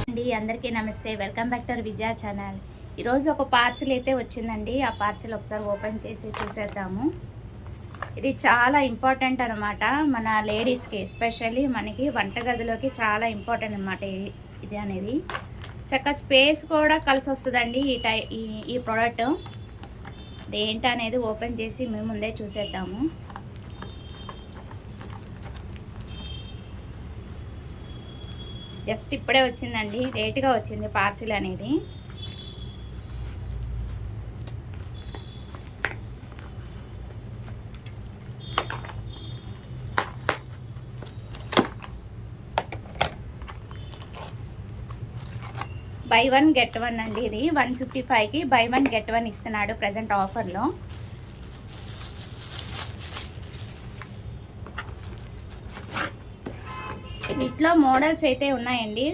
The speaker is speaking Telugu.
అండి అందరికీ నమస్తే. Welcome back to Vijaya channel. ఈరోజు ఒక పార్సిల్ అయితే వచ్చిందండి. ఆ పార్సిల్ ఒకసారి ఓపెన్ చేసి చూసేద్దాము. ఇది చాలా ఇంపార్టెంట్ అనమాట మన లేడీస్కి, ఎస్పెషల్లీ మనకి వంటగదిలోకి చాలా ఇంపార్టెంట్ అనమాట ఇది అనేది. చక్కగా స్పేస్ కూడా కలిసి వస్తుందండి ఈ ప్రోడక్ట్. ఏంటనేది ఓపెన్ చేసి మేము ముందే చూసేద్దాము. జస్ట్ ఇప్పుడే వచ్చిందండి, లేట్గా వచ్చింది పార్సిల్ అనేది. బై 1 గెట్ 1 అండి. ఇది 155కి బై 1 గెట్ 1 ఇస్తున్నాడు ప్రజెంట్ ఆఫర్లో. వీటిలో మోడల్స్ అయితే ఉన్నాయండి.